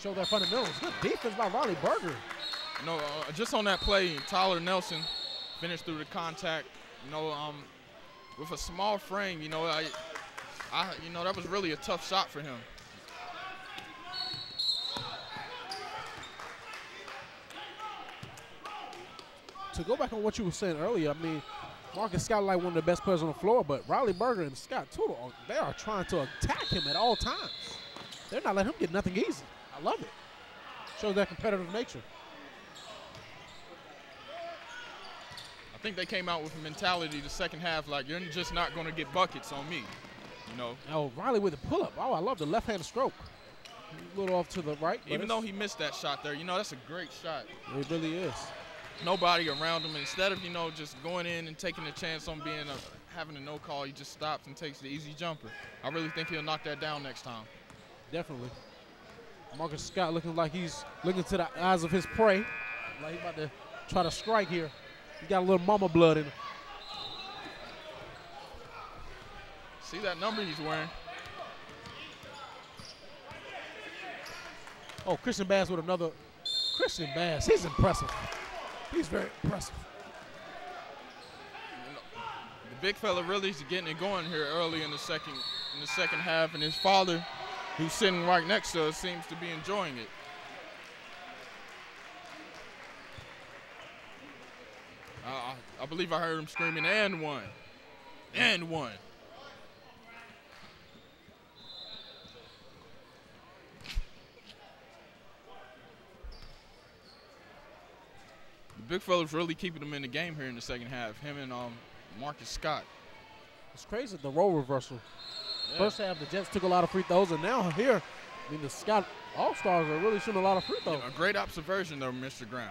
show their fundamentals. Good defense by Riley Berger. Just on that play, Tyler Nelson finished through the contact. With a small frame, that was really a tough shot for him. To go back on what you were saying earlier, I mean, Marcus Scott like one of the best players on the floor, but Riley Berger and Scott Tootle, they are trying to attack him at all times. They're not letting him get nothing easy. I love it. Shows their competitive nature. I think they came out with a mentality the second half like, you're just not going to get buckets on me, Oh, Riley with the pull-up. Oh, I love the left-hand stroke. A little off to the right. Even though he missed that shot there, that's a great shot. It really is. Nobody around him. Instead of, just going in and taking a chance on having a no call, he just stops and takes the easy jumper. I really think he'll knock that down next time. Definitely. Marcus Scott looking like he's looking to the eyes of his prey. Like he's about to try to strike here. He got a little mama blood in him. See that number he's wearing? Oh, Christian Bass with another. Christian Bass, he's impressive. He's very impressive. The big fella really is getting it going here early in the second half, and his father, who's sitting right next to us, seems to be enjoying it. I believe I heard him screaming, "And one, and one." The big fella's really keeping him in the game here in the second half, him and Marcus Scott. It's crazy, the role reversal. Yeah. First half, the Jets took a lot of free throws, and now here, the Scott All-Stars are really shooting a lot of free throws. A great observation, though, Mr. Graham.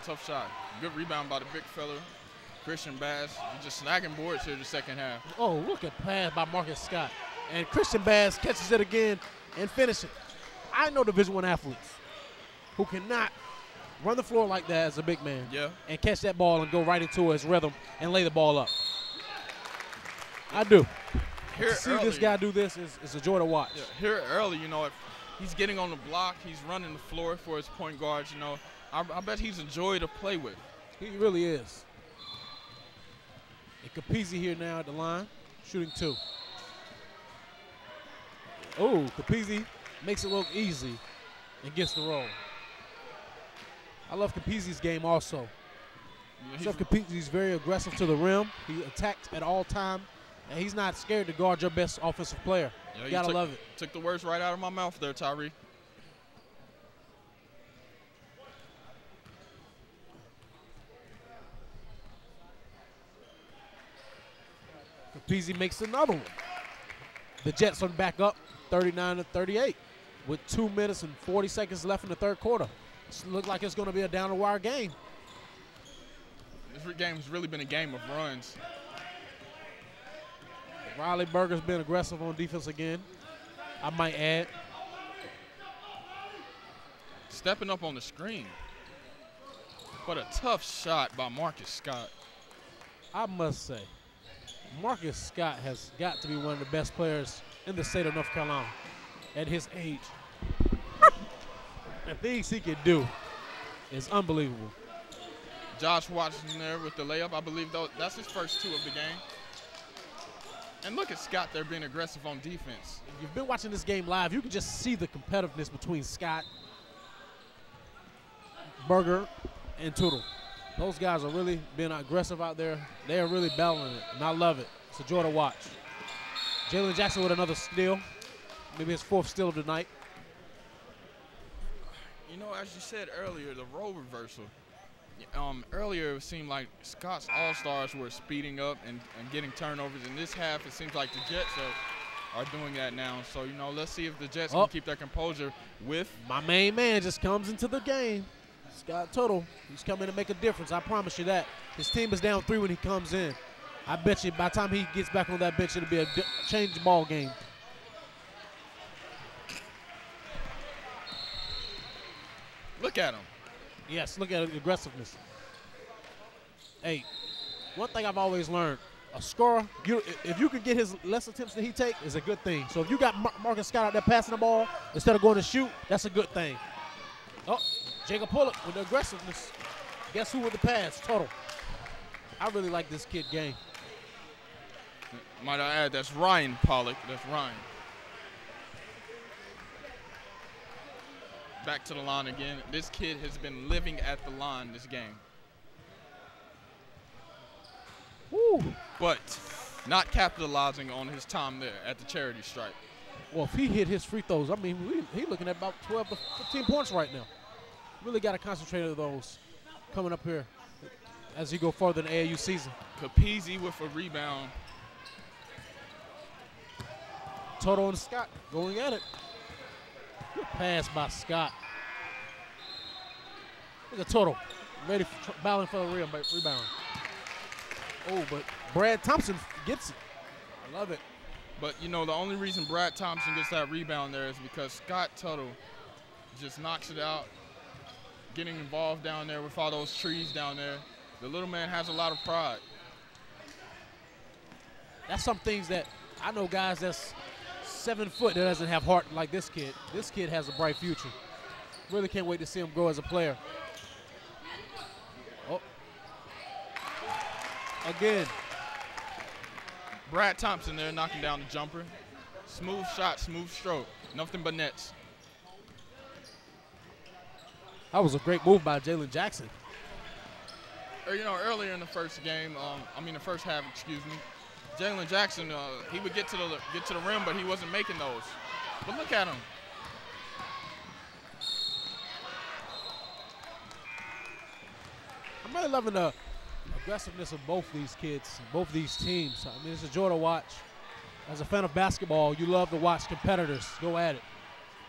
Tough shot. Good rebound by the big fella, Christian Bass. He's just snagging boards here the second half. Oh, look at pass by Marcus Scott. And Christian Bass catches it again and finishes it. I know Division I athletes who cannot run the floor like that as a big man and catch that ball and go right into his rhythm and lay the ball up. I do. Here to see this guy do this is a joy to watch. Yeah, here early, he's getting on the block. He's running the floor for his point guards, I bet he's a joy to play with. He really is. And Capizzi here now at the line, shooting 2. Oh, Capizzi makes it look easy and gets the roll. I love Capizzi's game also. Yeah, Capizzi's very aggressive to the rim. He attacks at all time, and he's not scared to guard your best offensive player. Yeah, you gotta love it. Took the words right out of my mouth there, Tyree. Capizzi makes another one. The Jets are back up 39-38 with 2 minutes and 40 seconds left in the third quarter. It looks like it's going to be a down-the-wire game. This game has really been a game of runs. Riley Berger's been aggressive on defense again, I might add. Stepping up on the screen. But a tough shot by Marcus Scott. I must say, Marcus Scott has got to be one of the best players in the state of North Carolina at his age. The things he can do is unbelievable. Josh Watson there with the layup. I believe that's his first 2 of the game. And look at Scott there being aggressive on defense. If you've been watching this game live, you can just see the competitiveness between Scott, Berger, and Tootle. Those guys are really being aggressive out there. They are really battling it, and I love it. It's a joy to watch. Jalen Jackson with another steal, maybe his 4th steal of the night. As you said earlier, the role reversal. Earlier, it seemed like Scott's All-Stars were speeding up and getting turnovers. In this half, it seems like the Jets are doing that now. So, you know, let's see if the Jets can keep their composure with. My main man just comes into the game. Scott Tuttle. He's coming to make a difference. I promise you that. His team is down 3 when he comes in. I bet you by the time he gets back on that bench, it'll be a change ball game. Look at him. Yes, look at the aggressiveness. Hey, one thing I've always learned, a scorer, if you can get his less attempts than he take, is a good thing. So if you got Marcus Scott out there passing the ball instead of going to shoot, that's a good thing. Oh, Jacob Pullock with the aggressiveness. Guess who with the pass? Tuttle. I really like this kid game. Might I add, that's Ryan Pollock. That's Ryan. Back to the line again. This kid has been living at the line this game. Woo. But not capitalizing on his time there at the charity stripe. Well, if he hit his free throws, I mean, he's looking at about 12 to 15 points right now. Really got to concentrate on those coming up here as he go further in the AAU season. Capizzi with a rebound. Tuttle and Scott going at it. Good pass by Scott. Look at Tuttle, ready for battling for the rebound. Oh, but Brad Thompson gets it. I love it. But, you know, the only reason Brad Thompson gets that rebound there is because Scott Tuttle just knocks it out, getting involved down there with all those trees down there. The little man has a lot of pride. That's some things that I know guys that's 7 foot that doesn't have heart like this kid. This kid has a bright future. Really can't wait to see him grow as a player. Oh. Again. Brad Thompson there knocking down the jumper. Smooth shot, smooth stroke. Nothing but nets. That was a great move by Jalen Jackson. You know, earlier in the first game, the first half, excuse me, Jalen Jackson, he would get to the rim, but he wasn't making those. But look at him. I'm really loving the aggressiveness of both these kids, both these teams. I mean, it's a joy to watch. As a fan of basketball, you love to watch competitors go at it.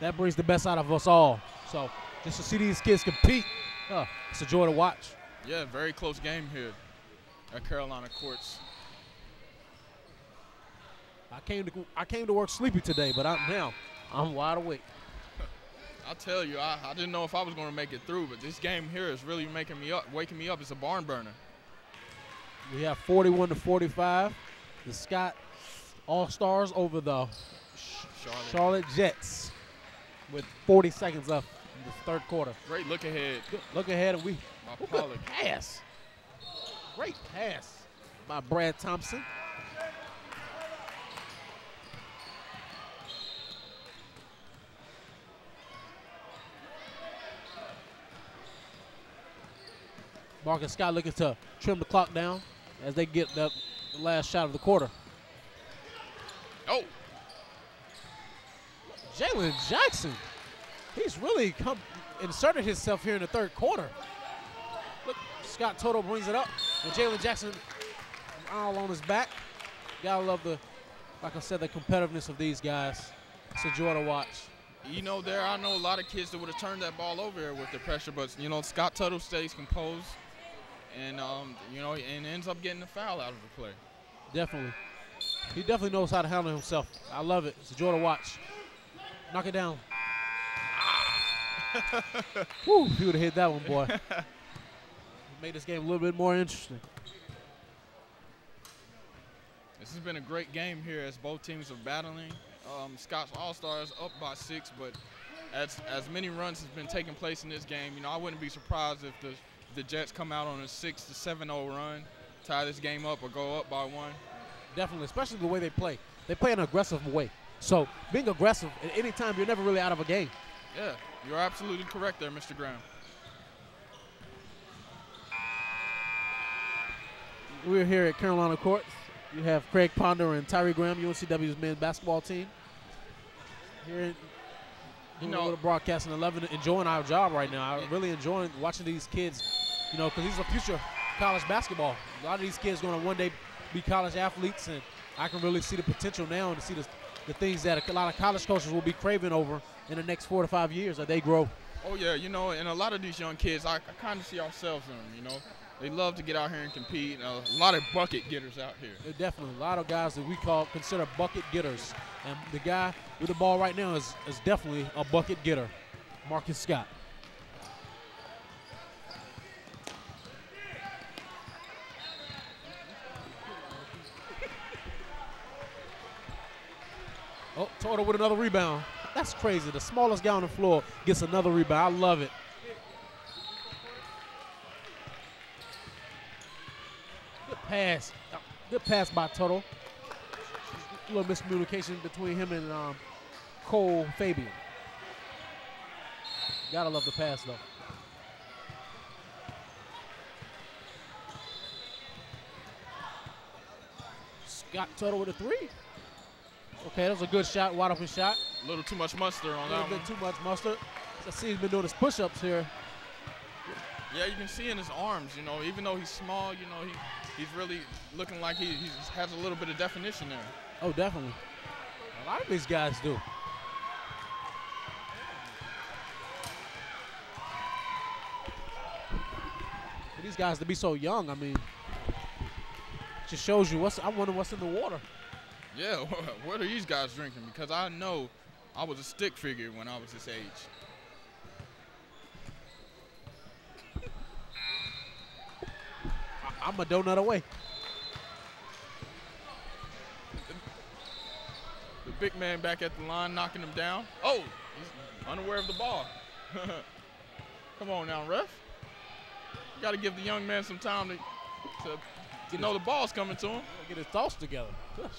That brings the best out of us all. So just to see these kids compete, it's a joy to watch. Yeah, very close game here at Carolina Courts. I came to work sleepy today, but I'm wide awake. I'll tell you, I didn't know if I was going to make it through, but this game here is really waking me up. It's a barn burner. We have 41-45. The Scott All-Stars over the Charlotte Jets with 40 seconds left in the third quarter. Great look ahead. Good look ahead, and good pass. Great pass by Brad Thompson. Marcus Scott looking to trim the clock down as they get the last shot of the quarter. Oh. Jalen Jackson, he's really inserted himself here in the third quarter. Look, Scott Tuttle brings it up, and Jalen Jackson all on his back. Gotta love like I said, the competitiveness of these guys. It's a joy to watch. You know, I know a lot of kids that would have turned that ball over here with the pressure, but, you know, Scott Tuttle stays composed. And, you know, and ends up getting a foul out of the play. Definitely. He definitely knows how to handle himself. I love it. It's a joy to watch. Knock it down. Woo, he would have hit that one, boy. Made this game a little bit more interesting. This has been a great game here as both teams are battling. Scott's All-Stars up by 6, but as many runs has been taking place in this game, you know, I wouldn't be surprised if the Jets come out on a 6-7-0 run, tie this game up or go up by 1. Definitely, especially the way they play. They play in an aggressive way. So being aggressive at any time, you're never really out of a game. Yeah, you're absolutely correct there, Mr. Graham. We're here at Carolina Courts. You have Craig Ponder and Tyree Graham, UNCW's men's basketball team. Here doing a little broadcasting 11, enjoying our job right now. I'm really enjoying watching these kids, you know, because these are future college basketball. A lot of these kids going to one day be college athletes, and I can really see the potential now and to see the things that a lot of college coaches will be craving over in the next 4 to 5 years as they grow. Oh, yeah, you know, and a lot of these young kids, I kind of see ourselves in them, you know. They love to get out here and compete. A lot of bucket getters out here. There are definitely a lot of guys that we consider bucket getters. And the guy with the ball right now is definitely a bucket getter, Marcus Scott. Oh, Turtle with another rebound. That's crazy. The smallest guy on the floor gets another rebound. I love it. Good pass. Good pass by Turtle. A little miscommunication between him and Cole Fabian. Gotta love the pass, though. Scott Turtle with a three. Okay, that was a good shot, wide open shot. A little too much mustard on that one. A little bit too much mustard. I see he's been doing his push-ups here. Yeah, you can see in his arms, you know, even though he's small, you know, he's really looking like he has a little bit of definition there. Oh, definitely. A lot of these guys do. For these guys to be so young, I mean, just shows you I wonder what's in the water. Yeah, what are these guys drinking? Because I know I was a stick figure when I was this age. I'm a donut away. The big man back at the line knocking him down. Oh, he's unaware of the ball. Come on now, ref. You got to give the young man some time to know the ball's coming to him. Get his thoughts together. Gosh.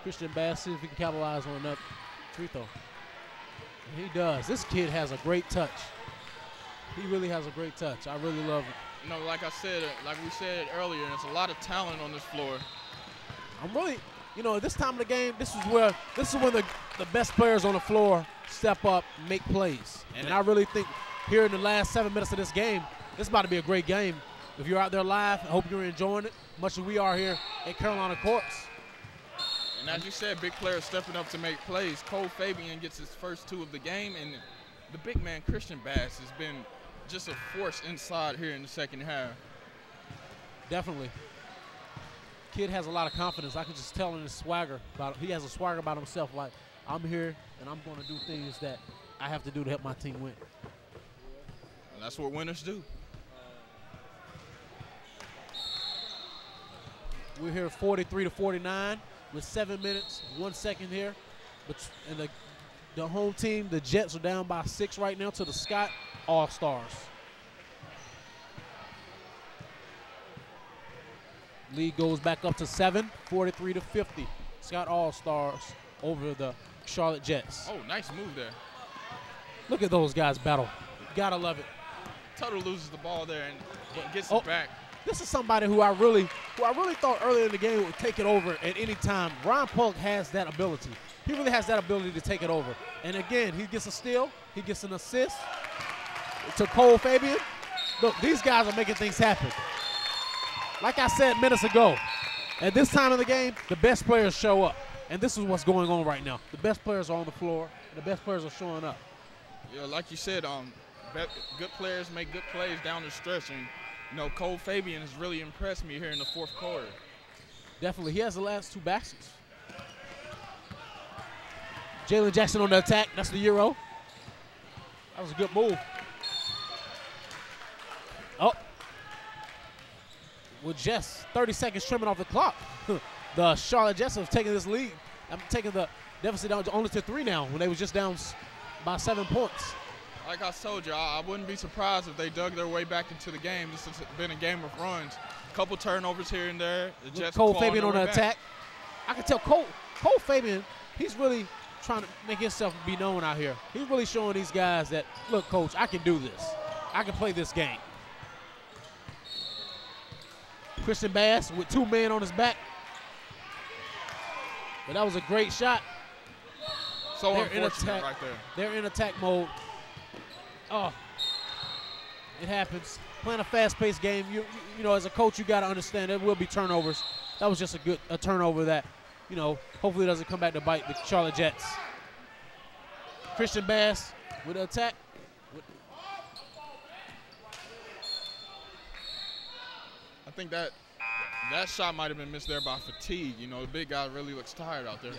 Christian Bass, see if he can capitalize on another free throw. And he does. This kid has a great touch. He really has a great touch. I really love it. You know, like we said earlier, there's a lot of talent on this floor. I'm really, you know, this time of the game, this is when the best players on the floor step up, make plays. And I really think here in the last 7 minutes of this game, this is about to be a great game. If you're out there live, I hope you're enjoying it, much as we are here at Carolina Courts. And as you said, big players stepping up to make plays. Cole Fabian gets his first two of the game, and the big man, Christian Bass, has been just a force inside here in the second half. Definitely. Kid has a lot of confidence. I can just tell in his swagger. He has a swagger about himself, like, I'm here, and I'm going to do things that I have to do to help my team win. And that's what winners do. We're here 43-49 with 7 minutes, 1 second here. And the home team, the Jets, are down by 6 right now to the Scott All-Stars. Lead goes back up to 7, 43-50. Scott All-Stars over the Charlotte Jets. Oh, nice move there. Look at those guys battle. Gotta love it. Tuttle loses the ball there and gets it back. This is somebody who I really thought earlier in the game would take it over at any time. Ron Polk has that ability. He really has that ability to take it over. And again, he gets a steal. He gets an assist to Cole Fabian. Look, these guys are making things happen. Like I said minutes ago, at this time of the game, the best players show up. And this is what's going on right now. The best players are on the floor, and the best players are showing up. Yeah, like you said, good players make good plays down the stretch. And, you know, Cole Fabian has really impressed me here in the fourth quarter. Definitely. He has the last 2 baskets. Jalen Jackson on the attack. That's the Euro. That was a good move. Oh. With just 30 seconds trimming off the clock, the Charlotte Jets have taken this lead. I'm taking the deficit down only to 3 now when they was just down by 7 points. Like I told you, I wouldn't be surprised if they dug their way back into the game. This has been a game of runs. A couple turnovers here and there. The Jets Cole Fabian on the attack. I can tell Cole Fabian, he's really trying to make himself be known out here. He's really showing these guys that, look, coach, I can do this. I can play this game. Christian Bass with 2 men on his back. But that was a great shot. So unfortunate right there. They're in attack mode. Oh, it happens. Playing a fast-paced game, you know, as a coach, you got to understand there will be turnovers. That was just a turnover that, you know, hopefully it doesn't come back to bite the Charlotte Jets. Christian Bass with the attack. I think that shot might have been missed there by fatigue. You know, the big guy really looks tired out there.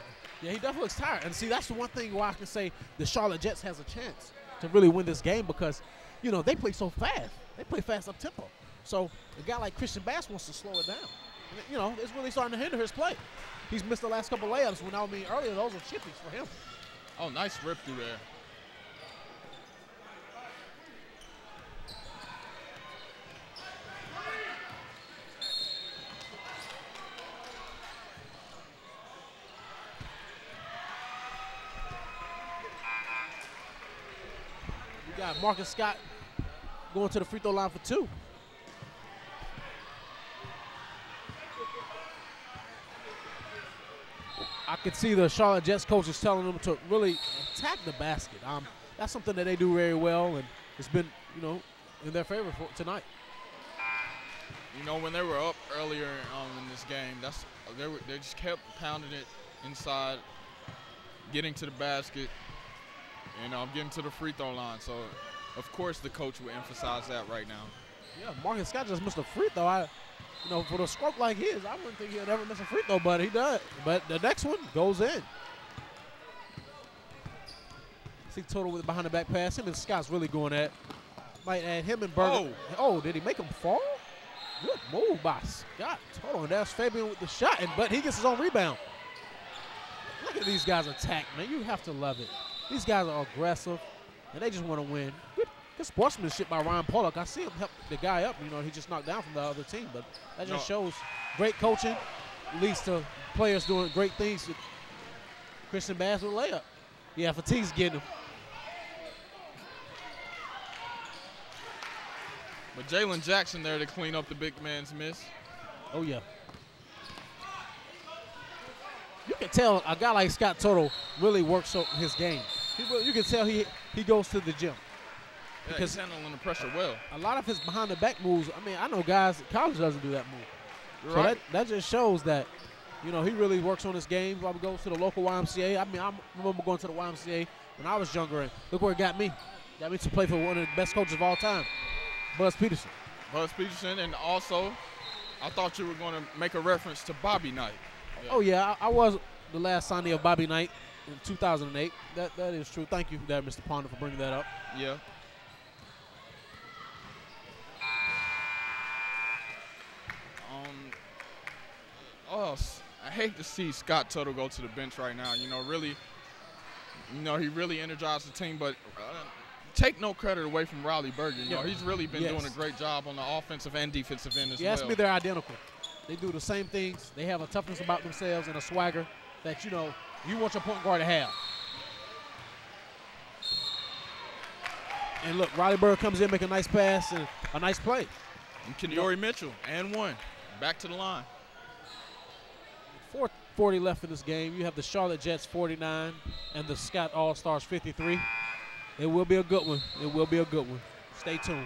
Yeah, he definitely looks tired. And see, that's the one thing why I can say the Charlotte Jets has a chance to really win this game because, you know, they play so fast. They play fast up tempo. So a guy like Christian Bass wants to slow it down. And, you know, it's really starting to hinder his play. He's missed the last couple layups when earlier those were chippies for him. Oh, nice rip through there. We got Marcus Scott going to the free throw line for 2. I could see the Charlotte Jets coaches telling them to really attack the basket. That's something that they do very well, and it's been, you know, in their favor for tonight. You know, when they were up earlier in this game, they just kept pounding it inside, getting to the basket, and getting to the free throw line. So, of course, the coach would emphasize that right now. Yeah, Marcus Scott just missed a free throw. You know, for a stroke like his, I wouldn't think he'd ever miss a free throw, but he does. But the next one goes in. See Total with the behind the back pass. Him and Scott's really going at. Might add him and Berger. Oh, did he make him fall? Good move by Scott Total. And that's Fabian with the shot, but he gets his own rebound. Look at these guys attack, man. You have to love it. These guys are aggressive, and they just want to win. Good sportsmanship by Ryan Pollock. I see him help the guy up. You know, he just knocked down from the other team, but that just shows great coaching leads to players doing great things. Christian Bass with a layup. Yeah, fatigue's getting him. But Jalen Jackson there to clean up the big man's miss. Oh, yeah. You can tell a guy like Scott Total really works his game. You can tell he goes to the gym. Yeah, because he's handling the pressure well. A lot of his behind-the-back moves, I mean, I know guys in college doesn't do that move. You're so right. that just shows that, you know, he really works on his game. Probably goes to the local YMCA. I mean, I remember going to the YMCA when I was younger, and look where it got me. Got me to play for one of the best coaches of all time, Buzz Peterson. Buzz Peterson, and also, I thought you were going to make a reference to Bobby Knight. Yeah. Oh, yeah, I was the last signee of Bobby Knight in 2008. That is true. Thank you there, Mr. Ponder, for bringing that up. Yeah. I hate to see Scott Total go to the bench right now. You know, really, he really energized the team, but take no credit away from Riley Berger. You know, he's really been doing a great job on the offensive and defensive end as well. You ask me, they're identical. They do the same things. They have a toughness about themselves and a swagger that, you know, you want your point guard to have. And look, Riley Berger comes in, make a nice pass and a nice play. And Keneori Mitchell, and one. Back to the line. 4:40 left in this game. You have the Charlotte Jets 49 and the Scott All-Stars 53. It will be a good one. It will be a good one. Stay tuned.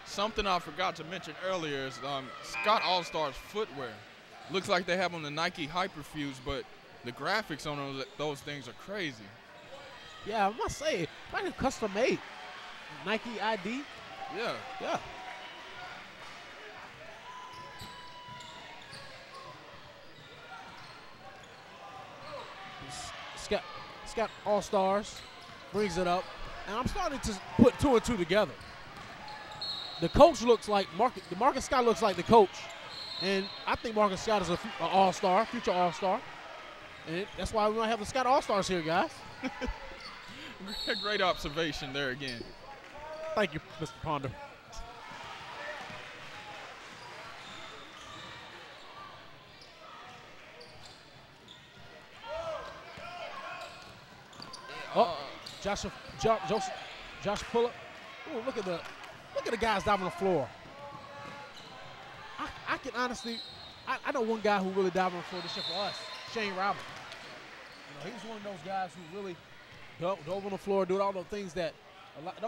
Something I forgot to mention earlier is Scott All-Stars footwear. Looks like they have on the Nike Hyperfuse, but the graphics on those things are crazy. Yeah, I must say, like custom made. Nike ID. Yeah. Yeah. Scott All-Stars brings it up, and I'm starting to put 2 and 2 together. The coach looks like Marcus Scott looks like the coach, and I think Marcus Scott is an all-star, future all-star, and that's why we might have the Scott All-Stars here, guys. Great observation there again. Thank you, Mr. Ponder. Josh Pullip. Oh, look at the guys down on the floor. I can honestly, I know one guy who really dived on the floor this year for us, Shane Robert. You know, he's one of those guys who really dove on the floor, doing all the things that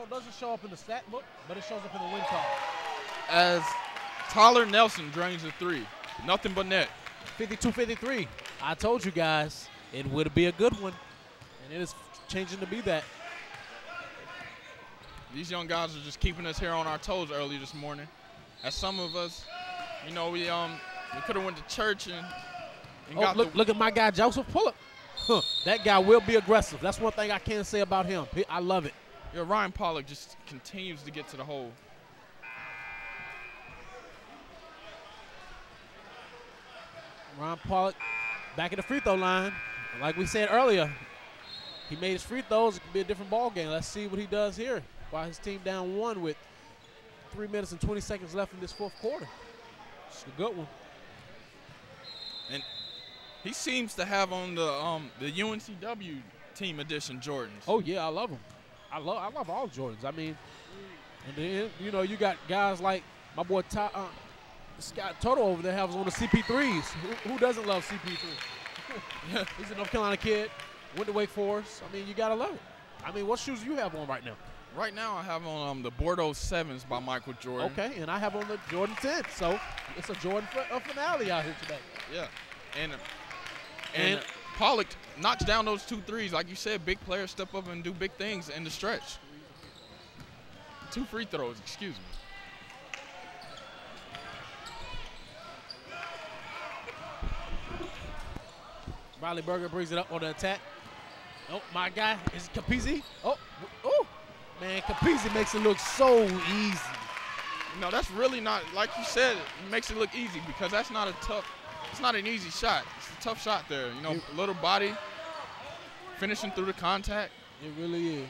Doesn't show up in the stat book, but it shows up in the win column. As Tyler Nelson drains a 3. Nothing but net. 52-53. I told you guys it would be a good one, and it is changing to be that. These young guys are just keeping us here on our toes early this morning. As some of us, you know, we could have went to church and got look at my guy Joseph Pullip. That guy will be aggressive. That's one thing I can say about him. I love it. Yeah, Ryan Pollock just continues to get to the hole. Ryan Pollock back at the free throw line. Like we said earlier, he made his free throws. It could be a different ball game. Let's see what he does here while his team down 1 with 3 minutes and 20 seconds left in this fourth quarter. It's a good one. And he seems to have on the UNCW team edition Jordans. Oh yeah, I love them. I love all Jordans. I mean, and then you know you got guys like my boy Scott Toto over there has on the CP3s. Who doesn't love CP3? He's a North Carolina kid. Went to Wake Forest. I mean, you gotta love it. I mean, what shoes do you have on right now? Right now, I have on the Bordeaux 7s by Michael Jordan. Okay, and I have on the Jordan 10. So it's a Jordan finale out here today. Yeah, and Pollock knocks down those 2 threes. Like you said, big players step up and do big things in the stretch. 2 free throws, excuse me. Riley Berger brings it up on the attack. Oh, my guy is Capizzi. Oh, man, Capizzi makes it look so easy. No, that's really not, like you said, it makes it look easy because that's not it's not an easy shot. It's a tough shot there. You know, little body, finishing through the contact. It really is.